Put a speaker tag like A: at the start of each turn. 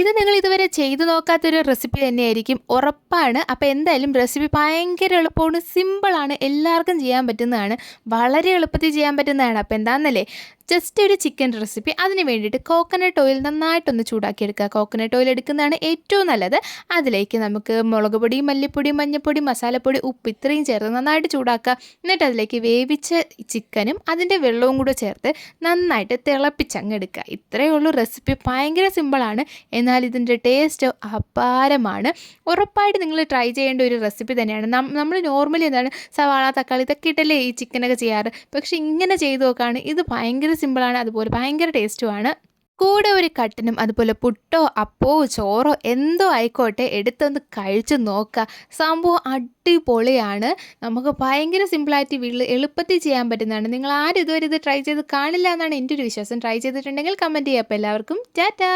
A: ഇത് നിങ്ങൾ ഇതുവരെ ചെയ്തു നോക്കാത്തൊരു റെസിപ്പി തന്നെയായിരിക്കും ഉറപ്പാണ്. അപ്പോൾ എന്തായാലും റെസിപ്പി ഭയങ്കര എളുപ്പമാണ്, സിമ്പിളാണ്, എല്ലാവർക്കും ചെയ്യാൻ പറ്റുന്നതാണ്, വളരെ എളുപ്പത്തിൽ ചെയ്യാൻ പറ്റുന്നതാണ്. അപ്പോൾ എന്താണെന്നല്ലേ, ജസ്റ്റ് ഒരു ചിക്കൻ റെസിപ്പി. അതിന് വേണ്ടിയിട്ട് കോക്കനട്ട് ഓയിൽ നന്നായിട്ടൊന്ന് ചൂടാക്കിയെടുക്കുക. കോക്കനട്ട് ഓയിൽ എടുക്കുന്നതാണ് ഏറ്റവും നല്ലത്. അതിലേക്ക് നമുക്ക് മുളക് പൊടി, മല്ലിപ്പൊടി, മഞ്ഞൾപ്പൊടി, മസാലപ്പൊടി, ഉപ്പ് ഇത്രയും ചേർത്ത് നന്നായിട്ട് ചൂടാക്കുക. എന്നിട്ട് അതിലേക്ക് വേവിച്ച ചിക്കനും അതിൻ്റെ വെള്ളവും കൂടെ ചേർത്ത് നന്നായിട്ട് തിളപ്പിച്ചങ്ങ് എടുക്കുക. ഇത്രയേ ഉള്ളൂ റെസിപ്പി. ഭയങ്കര സിമ്പിളാണ്, എന്നാൽ ഇതിൻ്റെ ടേസ്റ്റ് അപാരമാണ്. ഉറപ്പായിട്ട് നിങ്ങൾ ട്രൈ ചെയ്യേണ്ട ഒരു റെസിപ്പി തന്നെയാണ്. നമ്മൾ നോർമലി എന്താണ് സവാള, തക്കാളി ഇതൊക്കെ ഇട്ടല്ലേ ഈ ചിക്കനൊക്കെ ചെയ്യാറ്. പക്ഷേ ഇങ്ങനെ ചെയ്ത് നോക്കുകയാണ്, ഇത് ഭയങ്കര സിമ്പിളാണ്, അതുപോലെ ഭയങ്കര ടേസ്റ്റുമാണ്. കൂടെ ഒരു കട്ടനും അതുപോലെ പുട്ടോ അപ്പോ ചോറോ എന്തോ ആയിക്കോട്ടെ എടുത്തൊന്ന് കഴിച്ച് നോക്കുക. സംഭവം അടിപൊളിയാണ്. നമുക്ക് ഭയങ്കര സിമ്പിളായിട്ട് വീട്ടിൽ എളുപ്പത്തിൽ ചെയ്യാൻ പറ്റുന്നതാണ്. നിങ്ങൾ ആരും ഇതുവരെ ഇത് ട്രൈ ചെയ്ത് കാണില്ല എന്നാണ് എൻ്റെ ഒരു വിശ്വാസം. ട്രൈ ചെയ്തിട്ടുണ്ടെങ്കിൽ കമൻറ്റ് ചെയ്യുക. അപ്പോൾ എല്ലാവർക്കും ടാറ്റാ.